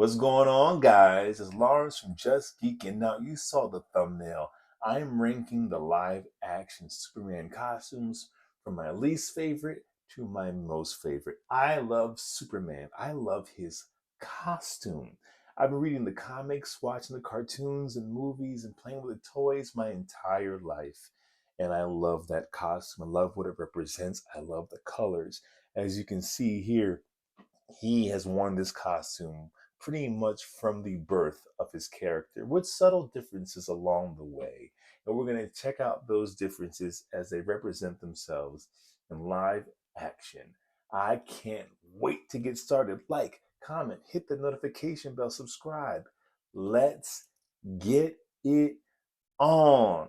What's going on, guys? It's Lawrence from Just Geeking. Now, you saw the thumbnail. I'm ranking the live action Superman costumes from my least favorite to my most favorite. I love Superman. I love his costume. I've been reading the comics, watching the cartoons and movies, and playing with the toys my entire life. And I love that costume. I love what it represents. I love the colors. As you can see here, he has worn this costume pretty much from the birth of his character, with subtle differences along the way. And we're going to check out those differences as they represent themselves in live action. I can't wait to get started. Like, comment, hit the notification bell, subscribe. Let's get it on.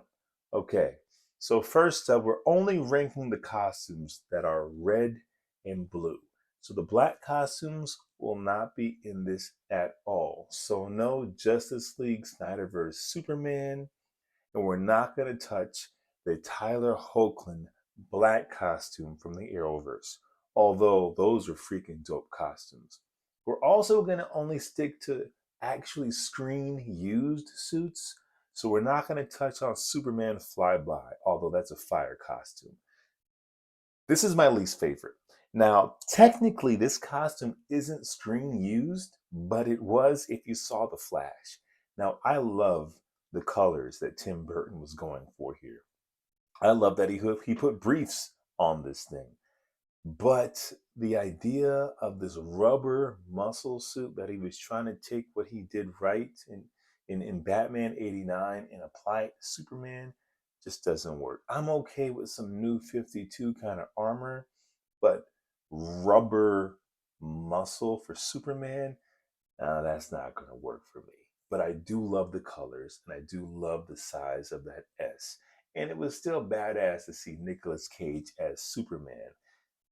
Okay, so first up, we're only ranking the costumes that are red and blue. So the black costumes will not be in this at all. So no Justice League Snyderverse Superman, and we're not going to touch the Tyler Hoechlin black costume from the Arrowverse, although those are freaking dope costumes. We're also going to only stick to actually screen used suits, so we're not going to touch on Superman Flyby, although that's a fire costume. This is my least favorite. Now, technically, this costume isn't screen used, but it was if you saw The Flash. Now, I love the colors that Tim Burton was going for here. I love that he put briefs on this thing. But the idea of this rubber muscle suit that he was trying to take what he did right in Batman 89 and apply it to Superman just doesn't work. I'm okay with some new 52 kind of armor, but rubber muscle for Superman, that's not going to work for me. But I do love the colors and I do love the size of that S. And it was still badass to see Nicolas Cage as Superman.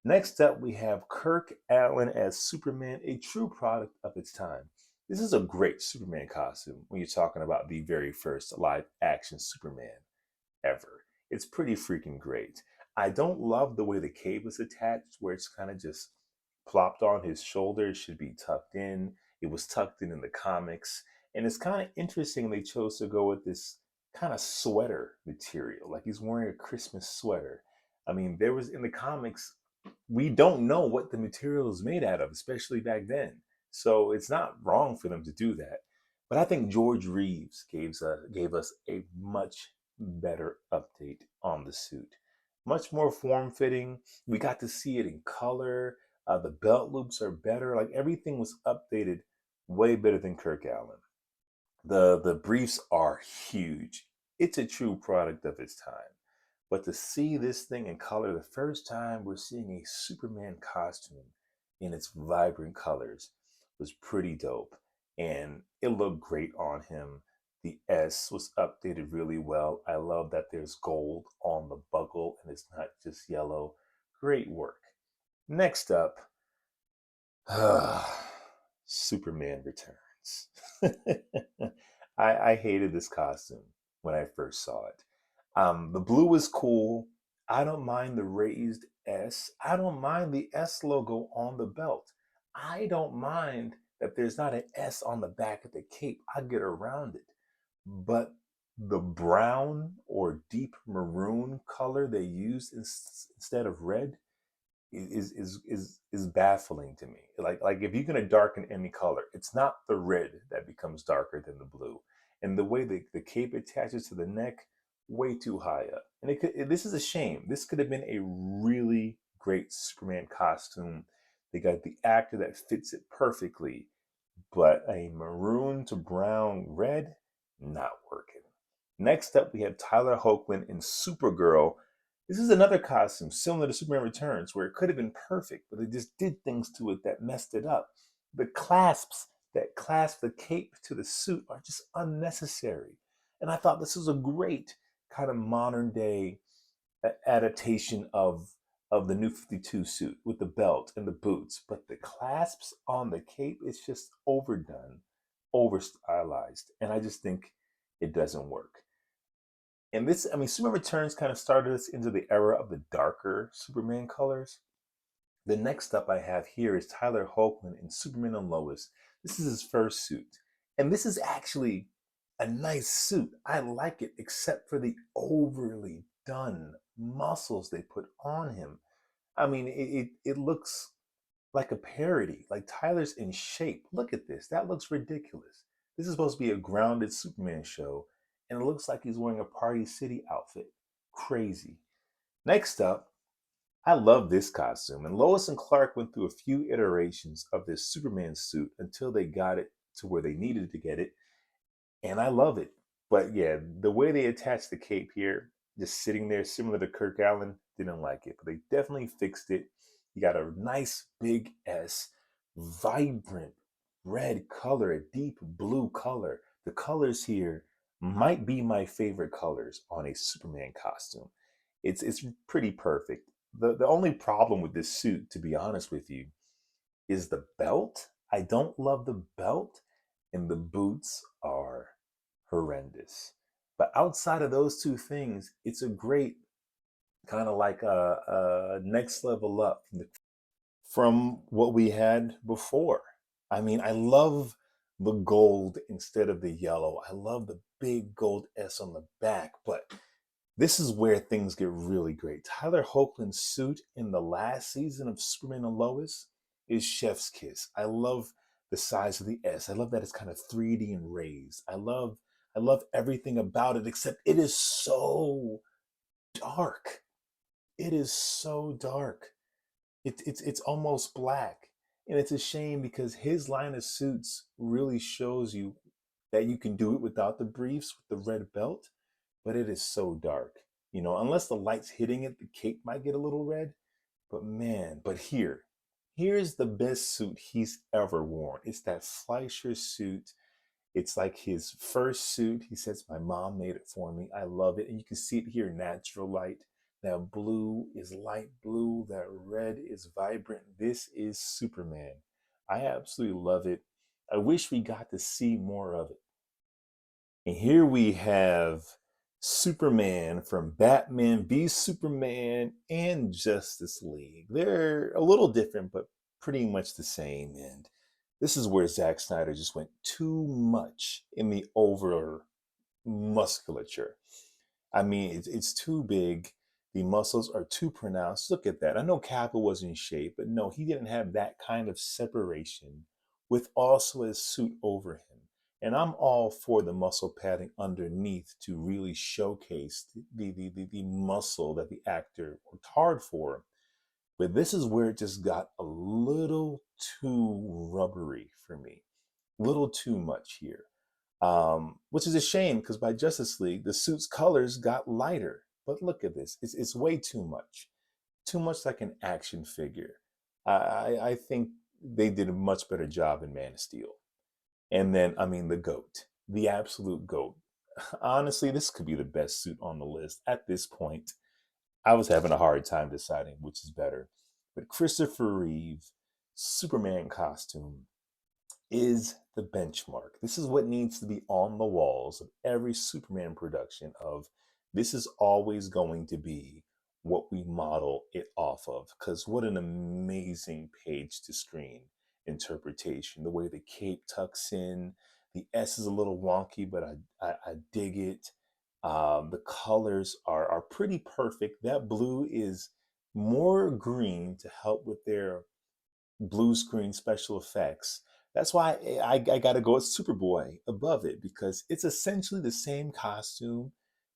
Next up, we have Kirk Alyn as Superman, a true product of its time. This is a great Superman costume when you're talking about the very first live action Superman ever. It's pretty freaking great. I don't love the way the cape is attached, where it's kind of just plopped on his shoulder. It should be tucked in. It was tucked in the comics. And it's kind of interesting they chose to go with this kind of sweater material, like he's wearing a Christmas sweater. I mean, there was in the comics, we don't know what the material is made out of, especially back then. So it's not wrong for them to do that. But I think George Reeves gave us a much better update on the suit. Much more form fitting. We got to see it in color. The belt loops are better. Like everything was updated way better than Kirk Alyn. The briefs are huge. It's a true product of its time. But to see this thing in color, the first time we're seeing a Superman costume in its vibrant colors was pretty dope. And it looked great on him. The S was updated really well. I love that there's gold on the buckle and it's not just yellow. Great work. Next up, Superman Returns. I hated this costume when I first saw it. The blue is cool. I don't mind the raised S. I don't mind the S logo on the belt. I don't mind that there's not an S on the back of the cape. I get around it. But the brown or deep maroon color they used instead of red is baffling to me. Like if you're gonna darken any color, it's not the red that becomes darker than the blue. And the way the cape attaches to the neck, way too high up. And this is a shame. This could have been a really great Superman costume. They got the actor that fits it perfectly, but a maroon to brown red, not working. Next up, we have Tyler Hoechlin in Supergirl. This is another costume similar to Superman Returns, where it could have been perfect, but they just did things to it that messed it up. The clasps that clasp the cape to the suit are just unnecessary. And I thought this was a great kind of modern day adaptation of the new 52 suit with the belt and the boots, but the clasps on the cape is just overdone, over stylized, and I just think it doesn't work. And this, I mean, Superman Returns kind of started us into the era of the darker Superman colors. The next up I have here is Tyler Hoechlin in Superman and Lois. This is his first suit. And this is actually a nice suit. I like it, except for the overly done muscles they put on him. I mean, it looks like a parody. Like Tyler's in shape. Look at this. That looks ridiculous. This is supposed to be a grounded Superman show, and it looks like he's wearing a Party City outfit. Crazy. Next up, I love this costume. And Lois and Clark went through a few iterations of this Superman suit until they got it to where they needed to get it. And I love it. But yeah, the way they attached the cape here, just sitting there, similar to Kirk Allen, didn't like it. But they definitely fixed it. You got a nice big S, vibrant red color, a deep blue color. The colors here might be my favorite colors on a Superman costume. It's pretty perfect. The only problem with this suit, to be honest with you, is the belt. I don't love the belt, and the boots are horrendous. But outside of those two things, it's a great kind of like a next level up from what we had before. I mean, I love the gold instead of the yellow. I love the big gold S on the back, but this is where things get really great. Tyler Hoechlin's suit in the last season of Superman and Lois is chef's kiss. I love the size of the S. I love that it's kind of 3D and raised. I love everything about it, except it is so dark. It is so dark. It's almost black. And it's a shame because his line of suits really shows you that you can do it without the briefs with the red belt, but it is so dark. Unless the light's hitting it, the cape might get a little red. But man, here's the best suit he's ever worn. It's that Fleischer suit. It's like his first suit. He says, "My mom made it for me. I love it." And you can see it here, natural light. That blue is light blue. That red is vibrant. This is Superman. I absolutely love it. I wish we got to see more of it. And here we have Superman from Batman v Superman and Justice League. They're a little different, but pretty much the same. And this is where Zack Snyder just went too much in the over musculature. I mean, it's too big. The muscles are too pronounced. Look at that. I know Cavill was in shape, but no, he didn't have that kind of separation with also a suit over him. And I'm all for the muscle padding underneath to really showcase the muscle that the actor worked hard for. But this is where it just got a little too rubbery for me, a little too much here, which is a shame because by Justice League, the suit's colors got lighter. But look at this. It's way too much like an action figure. I think they did a much better job in Man of Steel. And then, I mean, the GOAT, the absolute GOAT. Honestly, this could be the best suit on the list at this point. I was having a hard time deciding which is better. But Christopher Reeve, Superman costume, is the benchmark. This is what needs to be on the walls of every Superman production of this is always going to be what we model it off of. Because what an amazing page to screen interpretation. The way the cape tucks in, the S is a little wonky, but I dig it. The colors are pretty perfect. That blue is more green to help with their blue screen special effects. That's why I got to go with Superboy above it because it's essentially the same costume,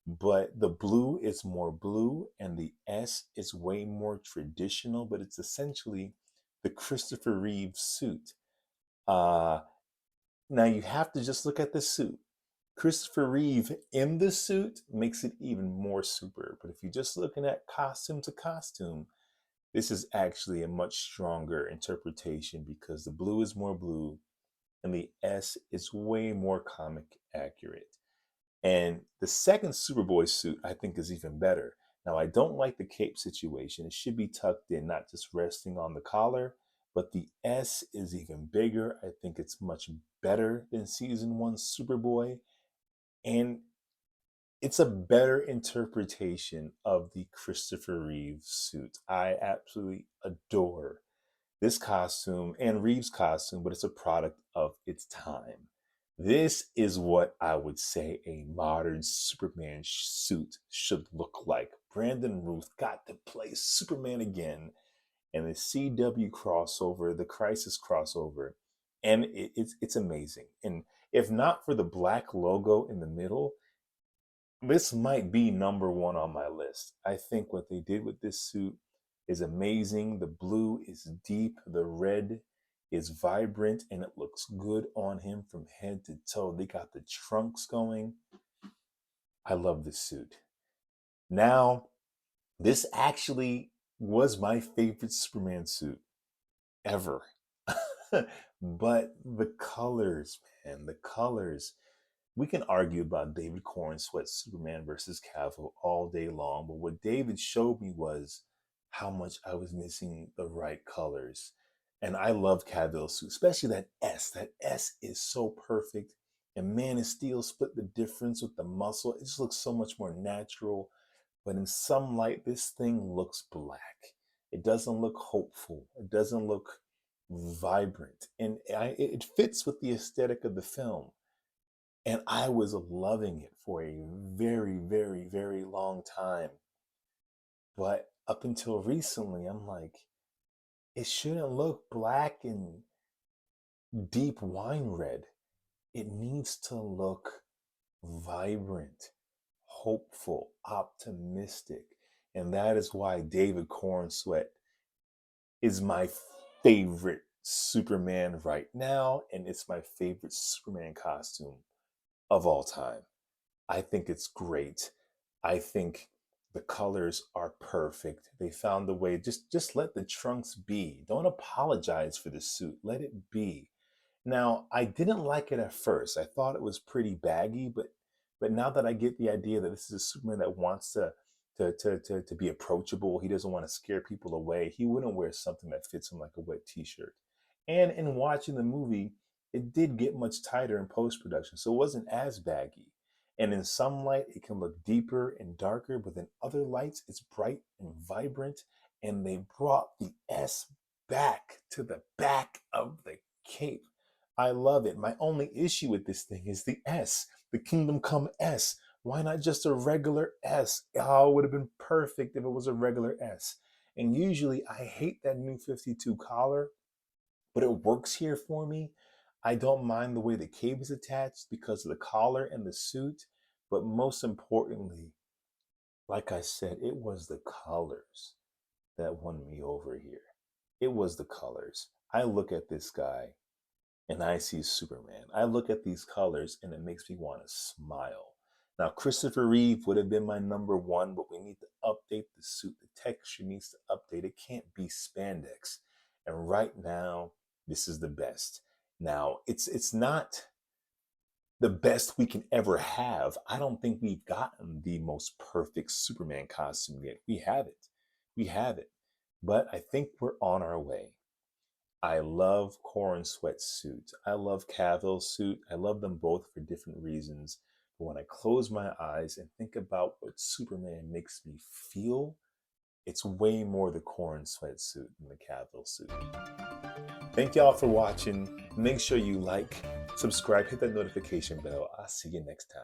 but the blue is more blue and the S is way more traditional, but it's essentially the Christopher Reeve suit. Uh, Now you have to just look at the suit. Christopher Reeve in the suit makes it even more super. But if you're just looking at costume to costume, this is actually a much stronger interpretation because the blue is more blue and the S is way more comic accurate. And the second Superboy suit I think is even better. Now, I don't like the cape situation. It should be tucked in, not just resting on the collar, but the S is even bigger. I think it's much better than season one Superboy. And it's a better interpretation of the Christopher Reeve suit. I absolutely adore This costume and Reeve's costume, but it's a product of its time. This is what I would say a modern Superman suit should look like. Brandon Ruth got to play Superman again in the CW crossover, the Crisis crossover, and it's amazing. And if not for the black logo in the middle, this might be number one on my list. I think what they did with this suit is amazing. The blue is deep, the red is vibrant, and it looks good on him from head to toe. They got the trunks going. I love this suit. Now, this actually was my favorite Superman suit ever. But the colors, man, the colors. We can argue about David Corenswet Superman versus Cavill all day long, but what David showed me was how much I was missing the right colors. And I love Cavill's suit, especially that S. That S is so perfect. And Man of Steel split the difference with the muscle. It just looks so much more natural. But in some light, this thing looks black. It doesn't look hopeful. It doesn't look vibrant. And it fits with the aesthetic of the film. And I was loving it for a very, very, very long time. But up until recently, I'm like, it shouldn't look black and deep wine red. It needs to look vibrant, hopeful, optimistic. And that is why David Corenswet is my favorite Superman right now. And it's my favorite Superman costume of all time. I think it's great. I think the colors are perfect. They found a way. Just let the trunks be. Don't apologize for the suit. Let it be. Now, I didn't like it at first. I thought it was pretty baggy, but now that I get the idea that this is a Superman that wants to be approachable, he doesn't want to scare people away. He wouldn't wear something that fits him like a wet t-shirt. And in watching the movie, it did get much tighter in post-production, so it wasn't as baggy. And in some light, it can look deeper and darker, but in other lights, it's bright and vibrant. And they brought the S back to the back of the cape. I love it. My only issue with this thing is the S, the Kingdom Come S. Why not just a regular S? Oh, it would have been perfect if it was a regular S. And usually I hate that new 52 collar, but it works here for me. I don't mind the way the cape is attached because of the collar and the suit. But most importantly, like I said, it was the colors that won me over here. It was the colors. I look at this guy and I see Superman. I look at these colors and it makes me want to smile. Now, Christopher Reeve would have been my number one, but we need to update the suit. The texture needs to update. It can't be spandex. And right now, this is the best. Now, it's not the best we can ever have. I don't think we've gotten the most perfect Superman costume yet. We have it. We have it. But I think we're on our way. I love Corenswet's suit. I love Cavill's suit. I love them both for different reasons. But when I close my eyes and think about what Superman makes me feel, it's way more the Corenswet suit than the Cavill suit. Thank y'all for watching. Make sure you like, subscribe, hit that notification bell. I'll see you next time.